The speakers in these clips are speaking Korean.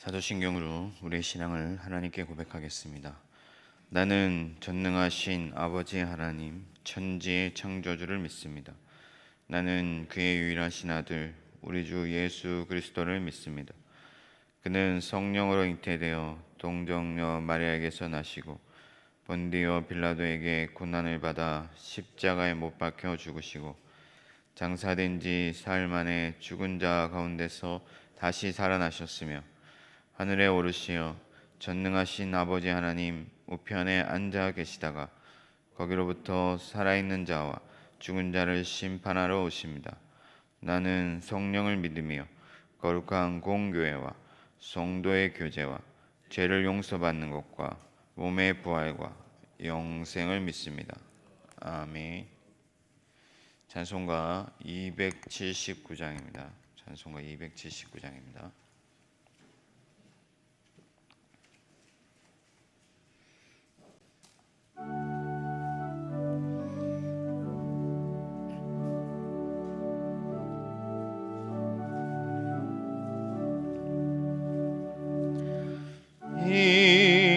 사도신경으로 우리의 신앙을 하나님께 고백하겠습니다. 나는 전능하신 아버지 하나님, 천지의 창조주를 믿습니다. 나는 그의 유일하신 아들, 우리 주 예수 그리스도를 믿습니다. 그는 성령으로 잉태되어 동정녀 마리아에게서 나시고 본디오 빌라도에게 고난을 받아 십자가에 못 박혀 죽으시고 장사된 지 사흘 만에 죽은 자 가운데서 다시 살아나셨으며 하늘에 오르시어 전능하신 아버지 하나님 우편에 앉아 계시다가 거기로부터 살아있는 자와 죽은 자를 심판하러 오십니다. 나는 성령을 믿으며 거룩한 공교회와 성도의 교제와 죄를 용서받는 것과 몸의 부활과 영생을 믿습니다. 아멘. 찬송가 279장입니다. 찬송가 279장입니다.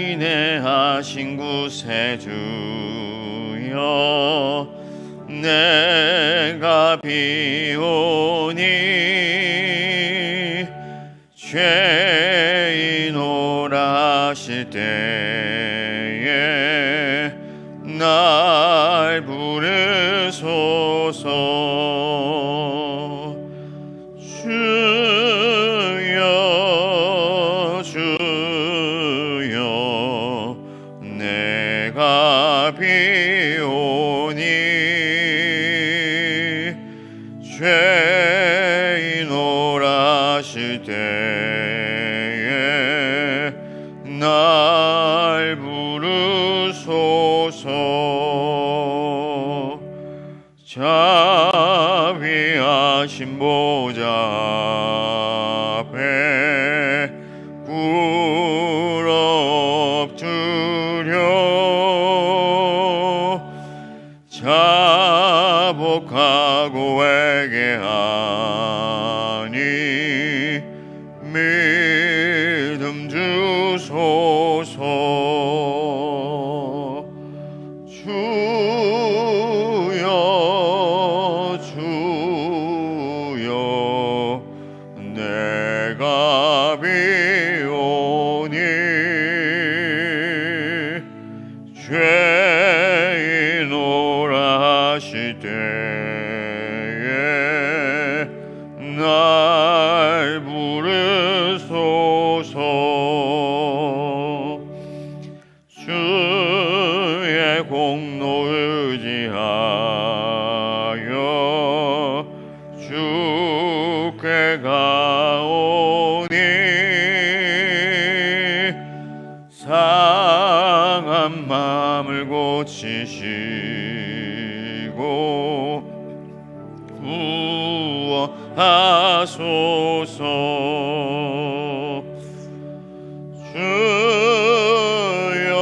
인내하신 구세주여 내가 비오니 죄인 오라 하실 때에 날 부르소서. 주여 주여 내가 비오니 죄인 오라 하실 때에 날 부르소서. 자비하신 보좌 앞에 꿇어 엎드려 자복하고 회개하니 믿음 주소서. 주여 주여 내가 비오니 죄인 오라 하실 때에 날 부르소서. 주의 공로 의지하여 주께 가오니 상한 마음을 고치시고 구원하소서. 주여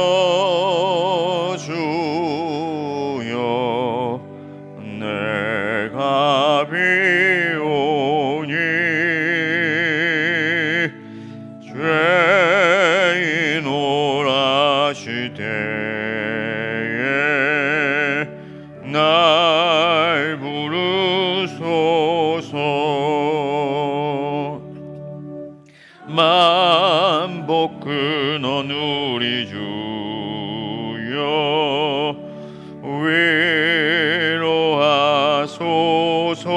주여 내가 비오니 죄인 오라 하실 때에 날 부르소서. 만복 근원 우리 주여 위로하소서.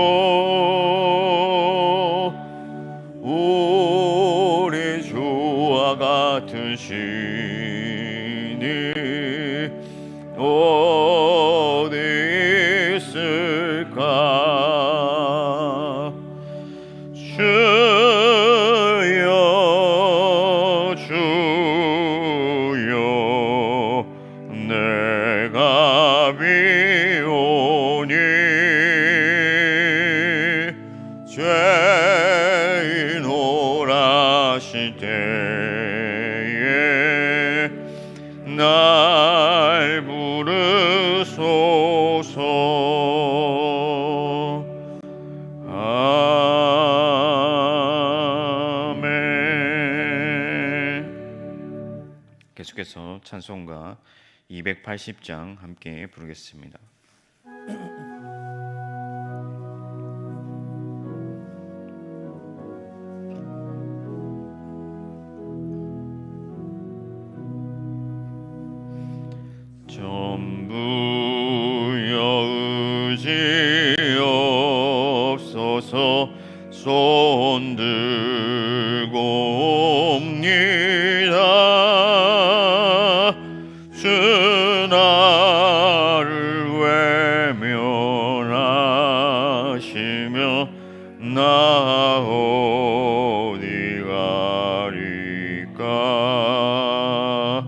우리 주와 같은 신이 어디 있을까. 주여 주여 내가 비오니 죄인 오라 하실 때에 날 부르소서. 아멘. 계속해서 찬송가 280장 함께 부르겠습니다. 전부여 의지 없어서 손 들고 옵니다. 주 나를 외면하시며 나 어디 가리까.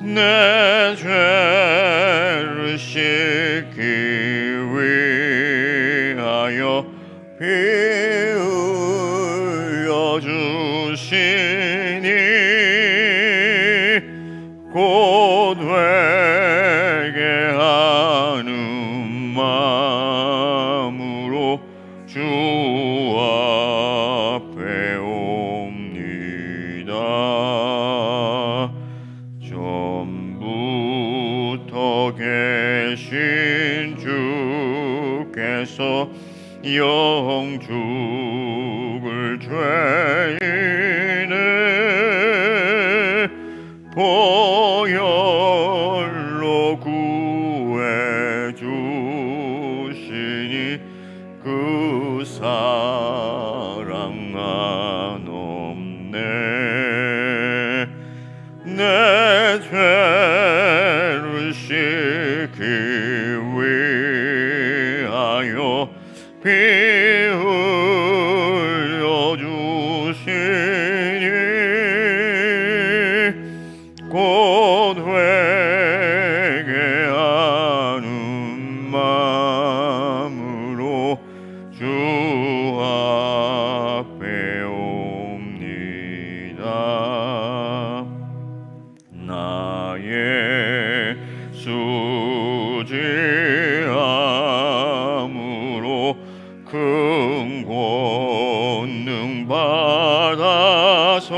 내 죄를 씻기 위하여 피 흘려 주시니 곧 회개하는 마음으로 주 앞에 옵니다. 전부터 계신 주께서 영 죽을 죄인을 보혈로 구해 주시니 그 사랑 한없네. 내 죄를 씻기 위하여 피 흘려 주시니 곧 회개하는 마음으로 주 앞에 옵니다. 나의 수지함으로 큰 권능 받아서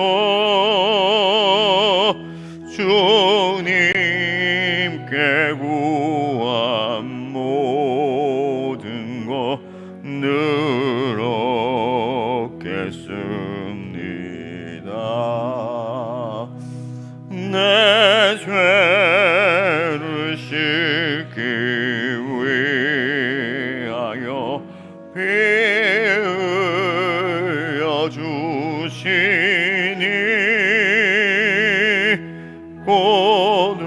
주님께 구한 모든 것 늘 얻겠습니다. 내 죄를 씻기 위하여 피 흘려 주시니 곧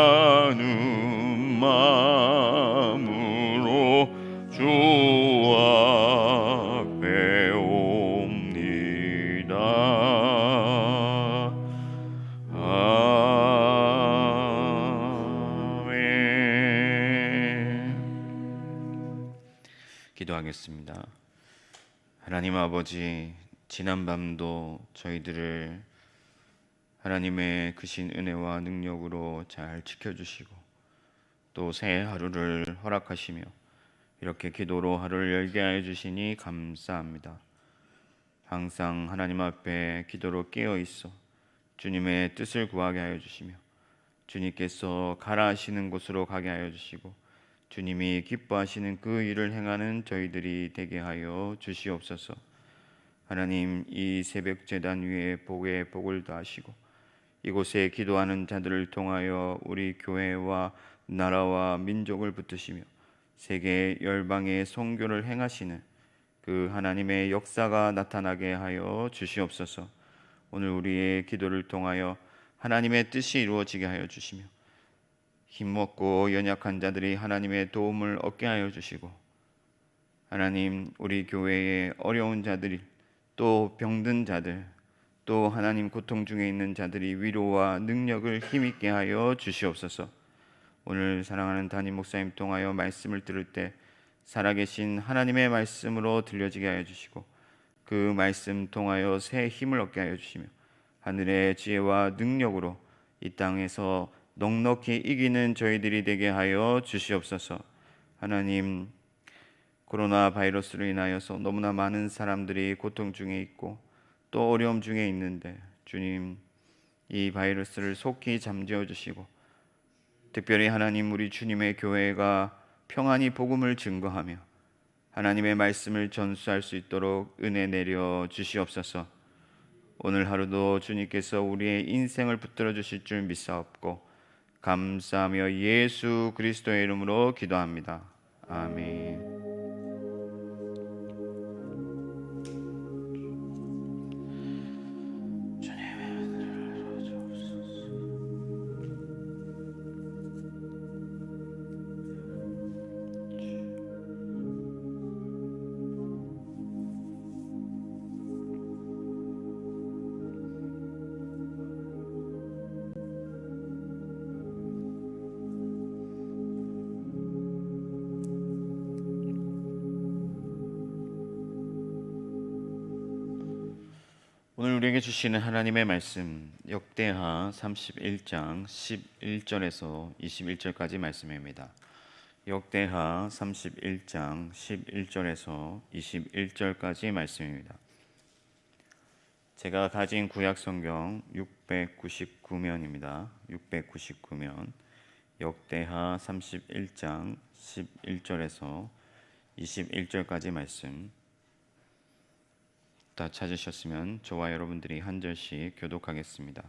회개하는 마음으로 주 앞에 옵니다. 기도하겠습니다. 하나님 아버지, 지난 밤도 저희들을 하나님의 크신 은혜와 능력으로 잘 지켜주시고 또 새 하루를 허락하시며 이렇게 기도로 하루를 열게 하여 주시니 감사합니다. 항상 하나님 앞에 기도로 깨어 있어 주님의 뜻을 구하게 하여 주시며 주님께서 가라 하시는 곳으로 가게 하여 주시고 주님이 기뻐하시는 그 일을 행하는 저희들이 되게 하여 주시옵소서. 하나님, 이 새벽 제단 위에 복에 복을 더하시고 이곳에 기도하는 자들을 통하여 우리 교회와 나라와 민족을 붙드시며 세계 열방의 선교를 행하시는 그 하나님의 역사가 나타나게 하여 주시옵소서. 오늘 우리의 기도를 통하여 하나님의 뜻이 이루어지게 하여 주시며 힘없고 연약한 자들이 하나님의 도움을 얻게 하여 주시고 하나님, 우리 교회의 어려운 자들, 또 병든 자들, 또 하나님 고통 중에 있는 자들이 위로와 능력을 힘있게 하여 주시옵소서. 오늘 사랑하는 담임 목사님 통하여 말씀을 들을 때 살아계신 하나님의 말씀으로 들려지게 하여 주시고 그 말씀 통하여 새 힘을 얻게 하여 주시며 하늘의 지혜와 능력으로 이 땅에서 넉넉히 이기는 저희들이 되게 하여 주시옵소서. 하나님, 코로나 바이러스로 인하여서 너무나 많은 사람들이 고통 중에 있고 또 어려움 중에 있는데 주님, 이 바이러스를 속히 잠재워 주시고, 특별히 하나님 우리 주님의 교회가 평안히 복음을 증거하며 하나님의 말씀을 전수할 수 있도록 은혜 내려 주시옵소서. 오늘 하루도 주님께서 우리의 인생을 붙들어 주실 줄 믿사옵고 감사하며 예수 그리스도의 이름으로 기도합니다. 아멘. 오늘 우리에게 주시는 하나님의 말씀 역대하 31장 11절에서 21절까지 말씀입니다. 역대하 31장 11절에서 21절까지 말씀입니다. 제가 가진 구약 성경 699면입니다. 699면 역대하 31장 11절에서 21절까지 말씀 다 찾으셨으면 저와 여러분들이 한 절씩 교독하겠습니다.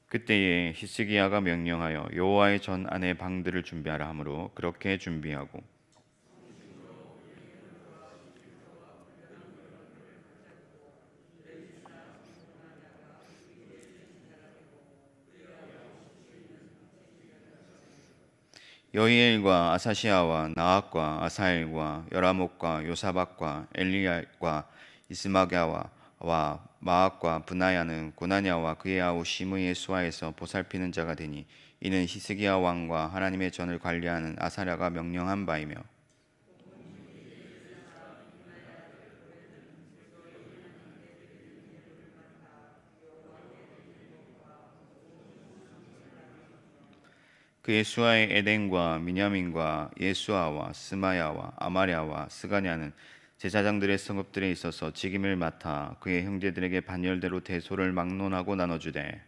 그때에 히스기야가 명령하여 여호와의 전 안에 방들을 준비하라 하므로 그렇게 준비하고 여히엘과 아사시아와 나학과 아사엘과 여라목과 요사박과 엘리야과 이스마갸와 마악과 브나야는 고나냐와 그의 아우 시므이의 수하에서 보살피는 자가 되니 이는 히스기야 왕과 하나님의 전을 관리하는 아사랴가 명령한 바이며 그의 수하의 에덴과 미냐민과 예수아와 스마야와 아마랴와 스가냐는 제사장들의 성읍들에 있어서 직임을 맡아 그의 형제들에게 반열대로 대소를 막론하고 나눠주되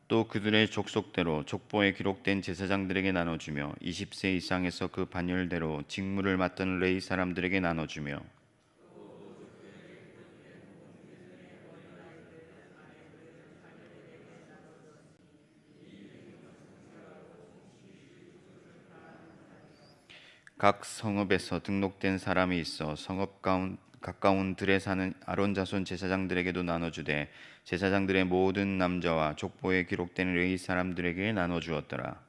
또 그들의 족속대로 족보에 기록된 제사장들에게 나눠주며 20세 이상에서 그 반열대로 직무를 맡은 레위 사람들에게 나눠주며 각 성읍에서 등록된 사람이 있어 성읍 가까운 들에 사는 아론 자손 제사장들에게도 나눠주되 제사장들의 모든 남자와 족보에 기록된 레위 사람들에게 나눠주었더라.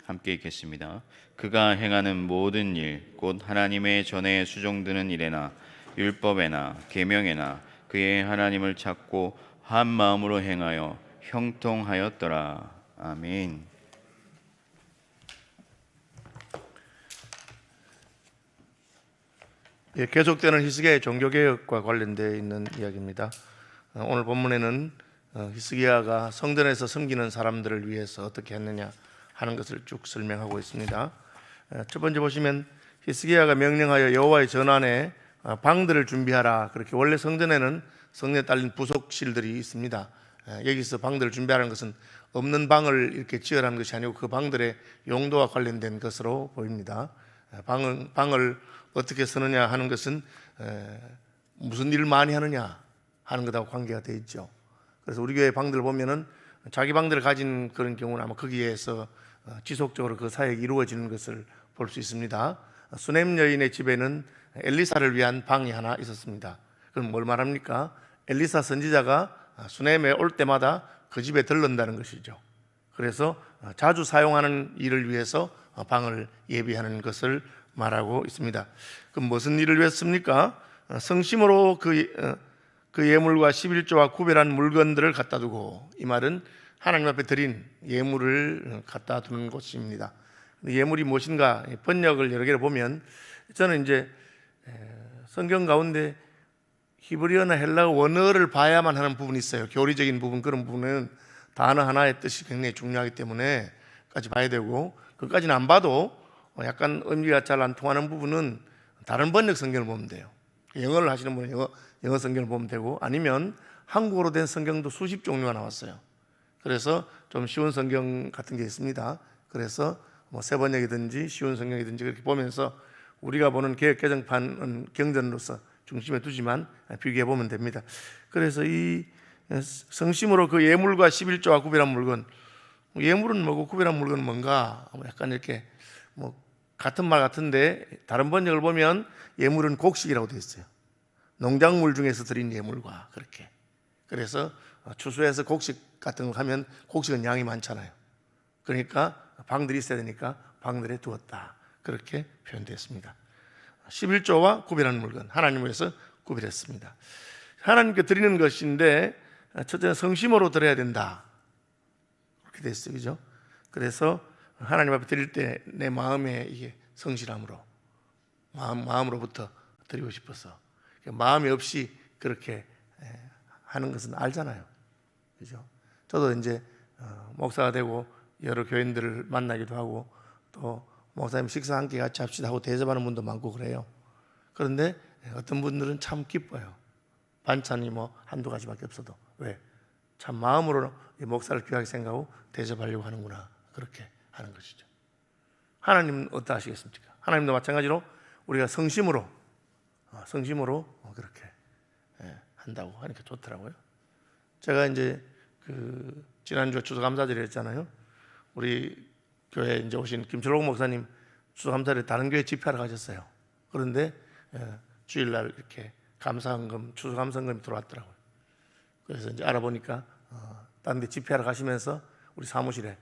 함께 읽겠습니다. 그가 행하는 모든 일, 곧 하나님의 전에 수종드는 일에나 율법에나 계명에나 그의 하나님을 찾고 한 마음으로 행하여 형통하였더라. 아멘. 예, 계속되는 히스기야의 종교개혁과 관련되어 있는 이야기입니다. 오늘 본문에는 히스기야가 성전에서 섬기는 사람들을 위해서 어떻게 했느냐 하는 것을 쭉 설명하고 있습니다. 첫 번째 보시면 히스기야가 명령하여 여호와의 전안에 방들을 준비하라. 그렇게 원래 성전에는 성전에 딸린 부속실들이 있습니다. 여기서 방들을 준비하라는 것은 없는 방을 이렇게 지으라는 것이 아니고 그 방들의 용도와 관련된 것으로 보입니다. 방을 어떻게 쓰느냐 하는 것은 무슨 일을 많이 하느냐 하는 것하고 관계가 되어 있죠. 그래서 우리 교회 방들을 보면은 자기 방들을 가진 그런 경우는 아마 거기에서 지속적으로 그 사역이 이루어지는 것을 볼 수 있습니다. 수넴 여인의 집에는 엘리사를 위한 방이 하나 있었습니다. 그럼 뭘 말합니까? 엘리사 선지자가 수넴에 올 때마다 그 집에 들른다는 것이죠. 그래서 자주 사용하는 일을 위해서 방을 예비하는 것을 말하고 있습니다. 그럼 무슨 일을 위했습니까? 성심으로 그 예물과 11조와 구별한 물건들을 갖다 두고, 이 말은 하나님 앞에 드린 예물을 갖다 두는 곳입니다. 예물이 무엇인가 번역을 여러 개를 보면 저는 이제 성경 가운데 히브리어나 헬라어 원어를 봐야만 하는 부분이 있어요. 교리적인 부분, 그런 부분은 단어 하나의 뜻이 굉장히 중요하기 때문에 까지 봐야 되고, 그까지는 안 봐도 약간 의미가 잘 안 통하는 부분은 다른 번역 성경을 보면 돼요. 영어를 하시는 분은 영어 성경을 보면 되고, 아니면 한국어로 된 성경도 수십 종류가 나왔어요. 그래서 좀 쉬운 성경 같은 게 있습니다. 그래서 뭐 새번역이든지 쉬운 성경이든지 그렇게 보면서 우리가 보는 개역 개정판은 경전으로서 중심에 두지만 비교해 보면 됩니다. 그래서 이 성심으로 그 예물과 11조와 구별한 물건, 예물은 뭐고 구별한 물건은 뭔가 약간 이렇게 뭐 같은 말 같은데 다른 번역을 보면 예물은 곡식이라고 되어 있어요. 농작물 중에서 드린 예물과 그렇게. 그래서 추수해서 곡식 같은 거 하면 곡식은 양이 많잖아요. 그러니까 방들이 있어야 되니까 방들에 두었다. 그렇게 표현되었습니다. 11조와 구별하는 물건, 하나님을 위해서 구별했습니다. 하나님께 드리는 것인데 첫째는 성심으로 드려야 된다. 그렇게 되어 있어요. 그죠? 그래서 하나님 앞에 드릴 때 내 마음에 이게 성실함으로 마음으로부터 드리고 싶어서, 마음이 없이 그렇게 하는 것은 알잖아요. 그죠? 저도 이제 목사가 되고 여러 교인들을 만나기도 하고, 또 목사님 식사 함께 같이 합시다 하고 대접하는 분도 많고 그래요. 그런데 어떤 분들은 참 기뻐요. 반찬이 뭐 한두 가지밖에 없어도. 왜? 참 마음으로 이 목사를 귀하게 생각하고 대접하려고 하는구나. 그렇게 하는 것이죠. 하나님은 어떠하시겠습니까? 하나님도 마찬가지로 우리가 성심으로 그렇게 한다고 하니까 좋더라고요. 제가 이제 지난주에 추수감사절을 했잖아요. 우리 교회에 이제 오신 김철록 목사님 추수감사를 다른 교회 집회하러 가셨어요. 그런데 주일날 이렇게 감사헌금, 추수감사헌금이 들어왔더라고요. 그래서 이제 알아보니까 다른 데 집회하러 가시면서 우리 사무실에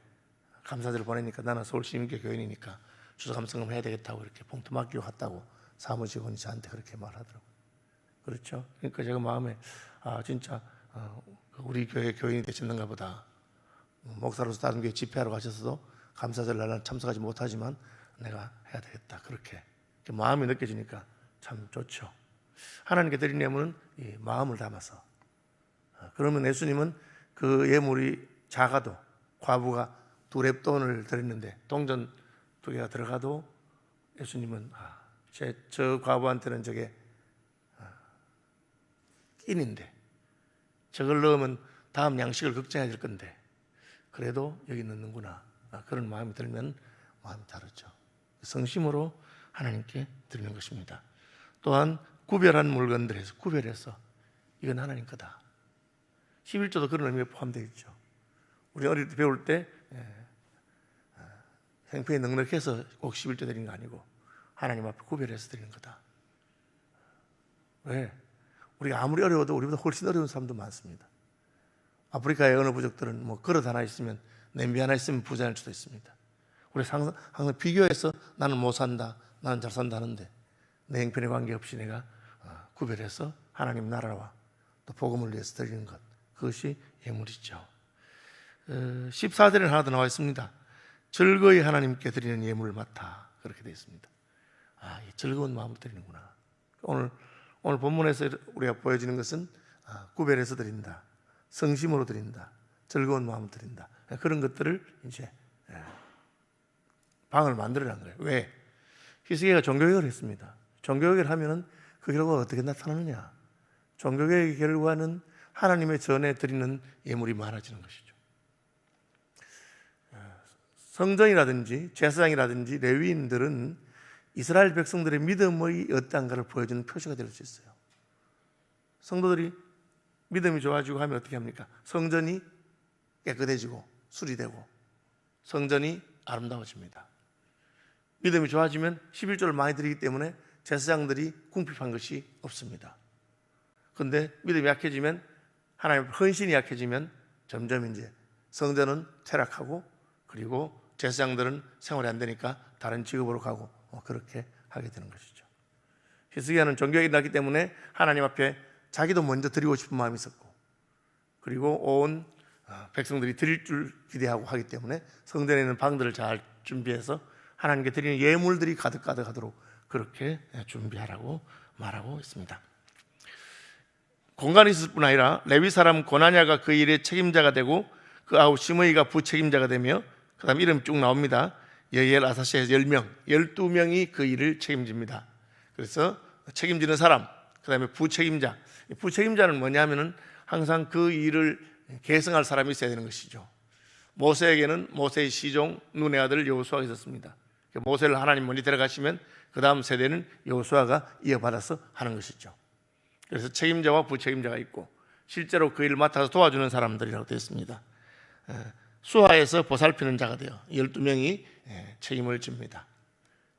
감사절을 보내니까 나는 서울시민교회 교인이니까 추수감사헌금 해야 되겠다고 이렇게 봉투 맡기고 갔다고 사무직원이 저한테 그렇게 말하더라고요. 그렇죠? 그러니까 제가 마음에 진짜 우리 교회 교인이 되셨는가 보다. 목사로서 다른 교회 집회하러 가셔서도 감사절 날은 참석하지 못하지만 내가 해야 되겠다. 그렇게 마음이 느껴지니까 참 좋죠. 하나님께 드린 예물은 이 마음을 담아서. 그러면 예수님은 그 예물이 작아도, 과부가 2렙돈을 드렸는데 동전 2개가 들어가도 예수님은 저 과부한테는 저게 끼니인데 저걸 넣으면 다음 양식을 걱정해야 될 건데 그래도 여기 넣는구나. 그런 마음이 들면 마음이 다르죠. 성심으로 하나님께 드리는 것입니다. 또한 구별한 물건들에서 구별해서 이건 하나님 거다. 11조도 그런 의미가 포함되어 있죠. 우리 어릴 때 배울 때 형편이 넉넉해서 꼭 11조 드리는 거 아니고 하나님 앞에 구별해서 드리는 거다. 왜? 우리가 아무리 어려워도 우리보다 훨씬 어려운 사람도 많습니다. 아프리카의 어느 부족들은 뭐 그릇 하나 있으면, 냄비 하나 있으면 부자일 수도 있습니다. 우리 항상 비교해서 나는 못 산다, 나는 잘 산다 하는데 내 형편에 관계없이 내가 구별해서 하나님 나라와 또 복음을 위해서 드리는 것, 그것이 예물이죠. 14절에는 하나 더 나와 있습니다. 즐거이 하나님께 드리는 예물을 맡아. 그렇게 되어 있습니다. 즐거운 마음으로 드리는구나. 오늘 본문에서 우리가 보여지는 것은 구별해서 드린다, 성심으로 드린다, 즐거운 마음으로 드린다. 그런 것들을 이제 방을 만들어낸 거예요. 왜? 히스기야가 종교개혁을 했습니다. 종교개혁을 하면은 그 결과가 어떻게 나타나느냐? 종교개혁의 결과는 하나님의 전에 드리는 예물이 많아지는 것이죠. 성전이라든지 제사장이라든지 레위인들은 이스라엘 백성들의 믿음의 어떠한가를 보여주는 표시가 될 수 있어요. 성도들이 믿음이 좋아지고 하면 어떻게 합니까? 성전이 깨끗해지고 수리되고 성전이 아름다워집니다. 믿음이 좋아지면 11조를 많이 드리기 때문에 제사장들이 궁핍한 것이 없습니다. 그런데 믿음이 약해지면, 하나님 헌신이 약해지면 점점 이제 성전은 퇴락하고, 그리고 제사장들은 생활이 안 되니까 다른 직업으로 가고 그렇게 하게 되는 것이죠. 히스기야는 종교개혁이 났기 때문에 하나님 앞에 자기도 먼저 드리고 싶은 마음이 있었고, 그리고 온 백성들이 드릴 줄 기대하고 하기 때문에 성전에 있는 방들을 잘 준비해서 하나님께 드리는 예물들이 가득가득하도록 그렇게 준비하라고 말하고 있습니다. 공간이 있을 뿐 아니라 레위 사람 고나냐가 그 일의 책임자가 되고 그 아우 시므이가 부책임자가 되며 그 다음 이름 쭉 나옵니다. 여엘 아사시아 10명, 12명이 그 일을 책임집니다. 그래서 책임지는 사람, 그 다음에 부책임자. 부책임자는 뭐냐면은 항상 그 일을 계승할 사람이 있어야 되는 것이죠. 모세에게는 모세의 시종 눈의 아들 여호수아가 있었습니다. 모세를 하나님 먼저 데려가시면 그 다음 세대는 여호수아가 이어받아서 하는 것이죠. 그래서 책임자와 부책임자가 있고 실제로 그 일을 맡아서 도와주는 사람들이라고 되어 있습니다. 수하에서 보살피는 자가 되어 12명이 책임을 집니다.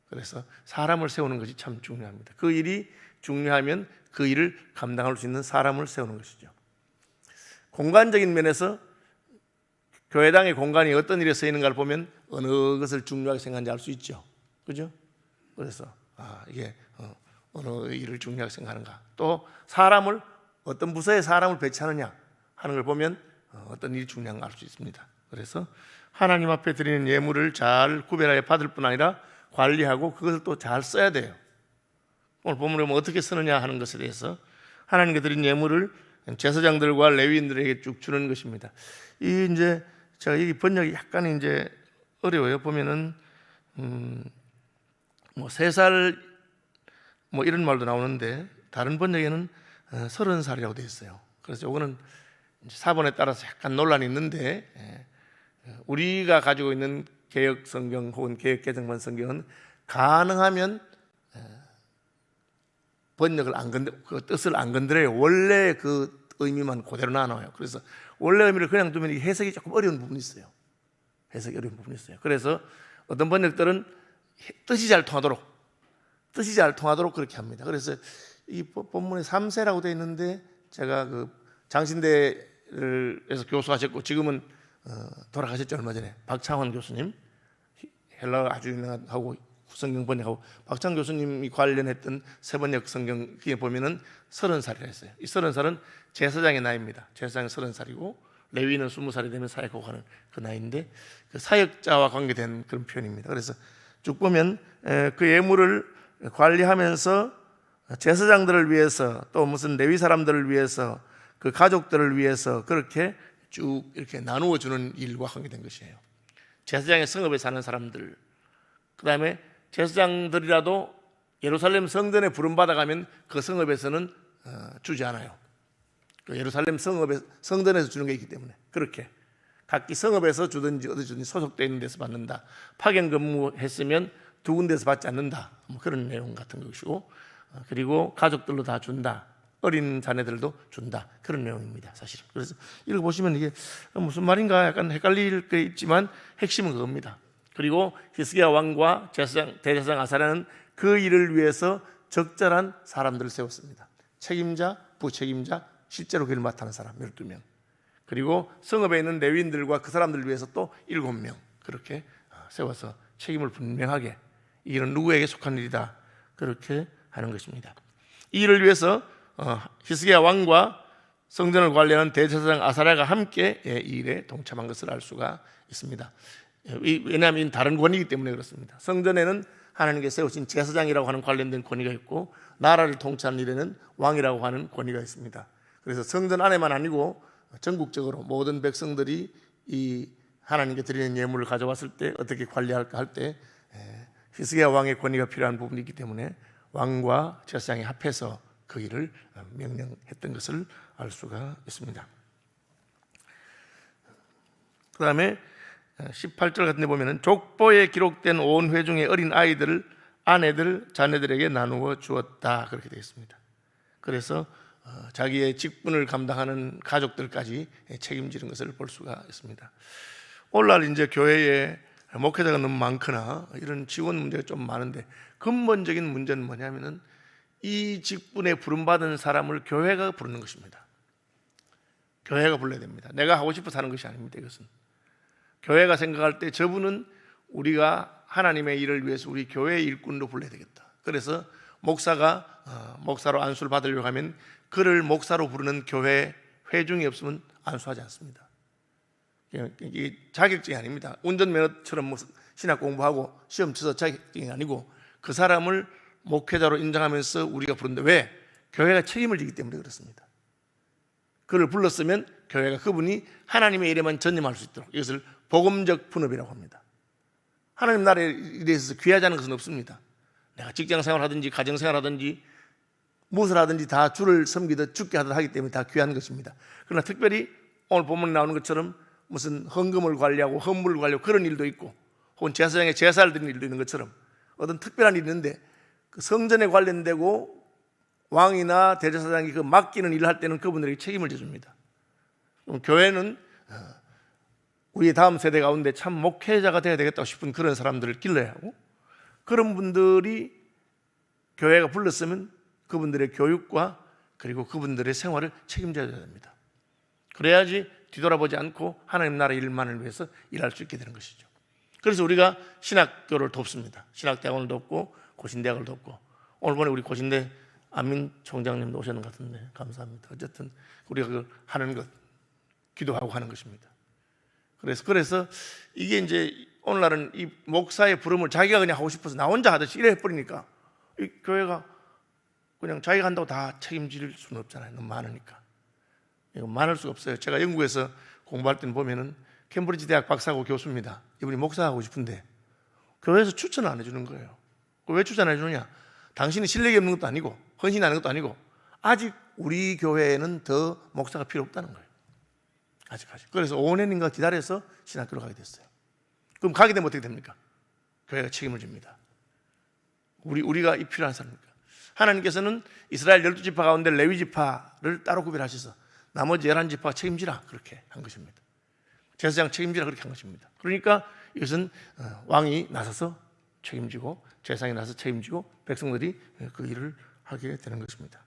그래서 사람을 세우는 것이 참 중요합니다. 그 일이 중요하면 그 일을 감당할 수 있는 사람을 세우는 것이죠. 공간적인 면에서 교회당의 공간이 어떤 일에 쓰이는가를 보면 어느 것을 중요하게 생각하는지 알 수 있죠. 그죠? 그래서 이게 어느 일을 중요하게 생각하는가, 또 사람을 어떤 부서에 사람을 배치하느냐 하는 걸 보면 어떤 일이 중요한가 알 수 있습니다. 그래서 하나님 앞에 드리는 예물을 잘 구별하여 받을 뿐 아니라 관리하고 그것을 또 잘 써야 돼요. 오늘 본문에 어떻게 쓰느냐 하는 것에 대해서 하나님께 드린 예물을 제사장들과 레위인들에게 쭉 주는 것입니다. 이 이제 제가 이 번역이 약간 이제 어려워요. 보면은 뭐 3살 뭐 이런 말도 나오는데 다른 번역에는 30살이라고 되어 있어요. 그래서 이거는 사본에 따라서 약간 논란이 있는데 우리가 가지고 있는 개역 성경 혹은 개역 개정판 성경은 가능하면 번역을 그 뜻을 안 건드려요. 원래 그 의미만 그대로 나눠요. 그래서 원래 의미를 그냥 두면 해석이 조금 어려운 부분이 있어요. 해석이 어려운 부분이 있어요. 그래서 어떤 번역들은 뜻이 잘 통하도록 그렇게 합니다. 그래서 이 본문에 3세라고 되어 있는데 제가 그 장신대에서 교수하셨고 지금은 돌아가셨죠. 얼마 전에 박창원 교수님, 헬라어 아주 유명하고 성경 번역하고 박창 교수님이 관련했던 세번역 성경에 보면은 30살이라 했어요. 이 30살은 제사장의 나이입니다. 제사장이 30살이고 레위는 20살이 되면 사역하고 하는 그 나이인데 그 사역자와 관계된 그런 표현입니다. 그래서 쭉 보면 그 예물을 관리하면서 제사장들을 위해서 또 무슨 레위 사람들을 위해서 그 가족들을 위해서 그렇게 쭉 이렇게 나누어 주는 일과 관계된 것이에요. 제사장의 성읍에 사는 사람들, 그 다음에 제사장들이라도 예루살렘 성전에 부름받아가면 그 성읍에서는 주지 않아요. 그 예루살렘 성전에서 주는 게 있기 때문에 그렇게 각기 성읍에서 주든지 어디 주든지 소속되어 있는 데서 받는다. 파견 근무했으면 2군데서 받지 않는다. 뭐 그런 내용 같은 것이고, 그리고 가족들로 다 준다. 어린 자녀들도 준다. 그런 내용입니다. 사실은. 그래서 이걸 보시면 이게 무슨 말인가 약간 헷갈릴 게 있지만 핵심은 그겁니다. 그리고 히스기야 왕과 대제사장 아사랴는 그 일을 위해서 적절한 사람들을 세웠습니다. 책임자, 부책임자, 실제로 그 일을 맡아는 사람 12명, 그리고 성읍에 있는 레위인들과 그 사람들을 위해서 또 7명 그렇게 세워서 책임을 분명하게, 이 일은 누구에게 속한 일이다 그렇게 하는 것입니다. 이 일을 위해서 히스기야 왕과 성전을 관리하는 대제사장 아사랴가 함께 이 일에 동참한 것을 알 수가 있습니다. 왜냐하면 다른 권위이기 때문에 그렇습니다. 성전에는 하나님께 세우신 제사장이라고 하는 관련된 권위가 있고, 나라를 통치하는 일에는 왕이라고 하는 권위가 있습니다. 그래서 성전 안에만 아니고 전국적으로 모든 백성들이 이 하나님께 드리는 예물을 가져왔을 때 어떻게 관리할까 할 때 히스기야 왕의 권위가 필요한 부분이 있기 때문에 왕과 제사장이 합해서 그 일을 명령했던 것을 알 수가 있습니다. 그 다음에 18절 같은 데 보면은 족보에 기록된 온 회중의 어린 아이들을 아내들, 자녀들에게 나누어 주었다 그렇게 되어 있습니다. 그래서 자기의 직분을 감당하는 가족들까지 책임지는 것을 볼 수가 있습니다. 오늘날 이제 교회에 목회자가 너무 많거나 이런 지원 문제가 좀 많은데 근본적인 문제는 뭐냐면은 이 직분에 부름받은 사람을 교회가 부르는 것입니다. 교회가 불러야 됩니다. 내가 하고 싶어서 하는 것이 아닙니다. 이것은 교회가 생각할 때 저분은 우리가 하나님의 일을 위해서 우리 교회의 일꾼으로 불러야 되겠다. 그래서 목사가 목사로 안수를 받으려고 하면 그를 목사로 부르는 교회 회중이 없으면 안수하지 않습니다. 이게 자격증이 아닙니다. 운전면허처럼 뭐 신학 공부하고 시험 쳐서 자격증이 아니고 그 사람을 목회자로 인정하면서 우리가 부른다. 왜? 교회가 책임을 지기 때문에 그렇습니다. 그를 불렀으면 교회가 그분이 하나님의 일에만 전념할 수 있도록, 이것을 복음적 분업이라고 합니다. 하나님 나라에 대해서 귀하지 않은 것은 없습니다. 내가 직장생활하든지 가정생활하든지 무엇을 하든지 다 주를 섬기듯 죽게 하듯 하기 때문에 다 귀한 것입니다. 그러나 특별히 오늘 본문에 나오는 것처럼 무슨 헌금을 관리하고 헌물을 관리하고 그런 일도 있고, 혹은 제사장에 제사를 드리는 일도 있는 것처럼 어떤 특별한 일이 있는데, 그 성전에 관련되고 왕이나 대제사장이 그 맡기는 일을 할 때는 그분들에게 책임을 져줍니다. 그럼 교회는 우리의 다음 세대 가운데 참 목회자가 되어야 되겠다고 싶은 그런 사람들을 길러야 하고, 그런 분들이 교회가 불렀으면 그분들의 교육과 그리고 그분들의 생활을 책임져야 됩니다. 그래야지 뒤돌아보지 않고 하나님 나라 일만을 위해서 일할 수 있게 되는 것이죠. 그래서 우리가 신학교를 돕습니다. 신학대학원을 돕고 고신대학을 돕고, 오늘 보니 우리 고신대 안민 총장님도 오셨는 것 같은데 감사합니다. 어쨌든 우리가 그걸 하는 것, 기도하고 하는 것입니다. 그래서 이게 이제 오늘날은 이 목사의 부름을 자기가 그냥 하고 싶어서 나 혼자 하듯이 이래 해버리니까 이 교회가 그냥 자기가 한다고 다 책임질 수는 없잖아요. 너무 많으니까. 이거 많을 수가 없어요. 제가 영국에서 공부할 때는 보면은 캠브리지 대학 박사고 교수입니다. 이분이 목사하고 싶은데 교회에서 추천을 안 해주는 거예요. 왜 추천 안 해주느냐? 당신이 실력이 없는 것도 아니고 헌신이 아닌 것도 아니고 아직 우리 교회에는 더 목사가 필요 없다는 거예요. 아직까지. 그래서 5년인가 기다려서 신학교로 가게 됐어요. 그럼 가게 되면 어떻게 됩니까? 교회가 책임을 집니다. 우리가 이 필요한 사람입니까? 하나님께서는 이스라엘 12지파 가운데 레위지파를 따로 구별하셔서 나머지 11지파가 책임지라 그렇게 한 것입니다. 제사장 책임지라 그렇게 한 것입니다. 그러니까 이것은 왕이 나서서 책임지고 제사장이 나서서 책임지고 백성들이 그 일을 하게 되는 것입니다.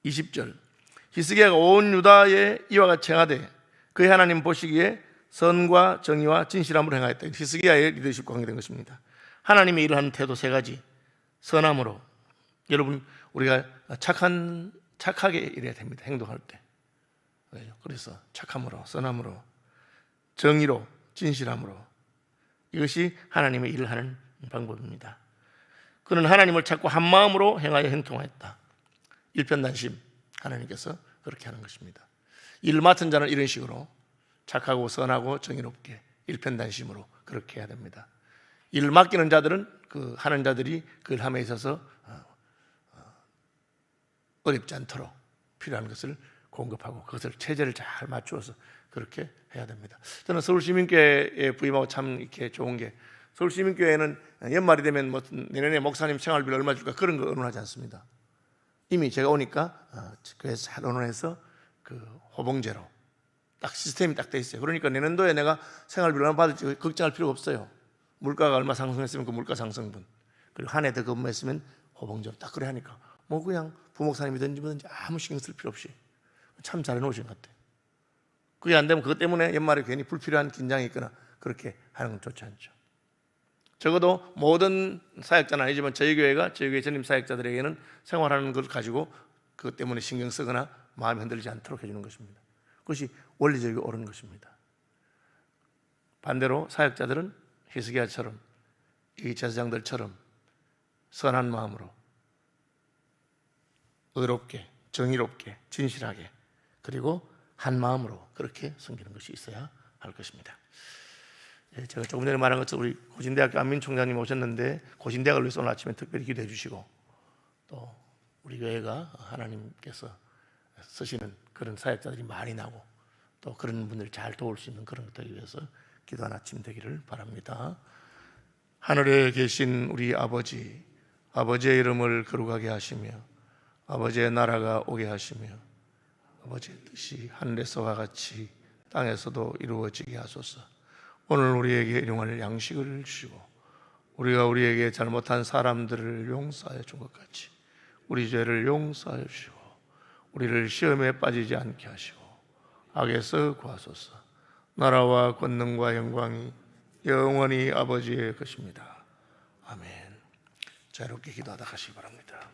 20절 히스기야가 온 유다에 이와 같이 행하되 그의 하나님 보시기에 선과 정의와 진실함으로 행하였다. 히스기야의 리더십과 관계된 것입니다. 하나님의 일을 하는 태도 세 가지. 선함으로, 여러분 우리가 착하게 일해야 됩니다. 행동할 때. 그래서 착함으로, 선함으로, 정의로, 진실함으로, 이것이 하나님의 일을 하는 방법입니다. 그는 하나님을 찾고 한 마음으로 행하여 행통하였다. 일편단심, 하나님께서 그렇게 하는 것입니다. 일을 맡은 자는 이런 식으로 착하고 선하고 정의롭게 일편단심으로 그렇게 해야 됩니다. 일을 맡기는 자들은 그 하는 자들이 그걸 함에 있어서 어렵지 않도록 필요한 것을 공급하고 그것을 체제를 잘 맞추어서 그렇게 해야 됩니다. 저는 서울시민교회에 부임하고 참 이렇게 좋은 게, 서울시민교회는 연말이 되면 뭐 내년에 목사님 생활비를 얼마 줄까 그런 거 의논하지 않습니다. 이미 제가 오니까 교회에서 잘 의논해서 그 호봉제로 딱 시스템이 딱 돼 있어요. 그러니까 내년도에 내가 생활비를 얼마 받을지 걱정할 필요가 없어요. 물가가 얼마 상승했으면 그 물가 상승분, 그리고 한 해 더 근무했으면 호봉제로 딱 그래 하니까 뭐 그냥 부목사님이든지 뭐든지 아무 신경 쓸 필요 없이 참 잘 해놓으신 것 같아요. 그게 안 되면 그것 때문에 연말에 괜히 불필요한 긴장이 있거나 그렇게 하는 건 좋지 않죠. 적어도 모든 사역자는 아니지만 저희 교회 전임 사역자들에게는 생활하는 걸 가지고 그것 때문에 신경 쓰거나 마음이 흔들리지 않도록 해주는 것입니다. 그것이 원리적이고 옳은 것입니다. 반대로 사역자들은 히스기야처럼 이 제사장들처럼 선한 마음으로 의롭게, 정의롭게, 진실하게, 그리고 한 마음으로 그렇게 섬기는 것이 있어야 할 것입니다. 제가 조금 전에 말한 것처럼 우리 고신대학교 안민 총장님 오셨는데 고신대학을 위해서 오늘 아침에 특별히 기도해 주시고, 또 우리 교회가 하나님께서 쓰시는 그런 사역자들이 많이 나고 또 그런 분들을 잘 도울 수 있는 그런 것들을 위해서 기도한 아침 되기를 바랍니다. 하늘에 계신 우리 아버지, 아버지의 이름을 거룩하게 하시며 아버지의 나라가 오게 하시며 아버지의 뜻이 하늘에서와 같이 땅에서도 이루어지게 하소서. 오늘 우리에게 일용할 양식을 주시고 우리가 우리에게 잘못한 사람들을 용서하여 준 것 같이 우리 죄를 용서하여 주시고 우리를 시험에 빠지지 않게 하시고 악에서 구하소서. 나라와 권능과 영광이 영원히 아버지의 것입니다. 아멘. 자유롭게 기도하다 가시기 바랍니다.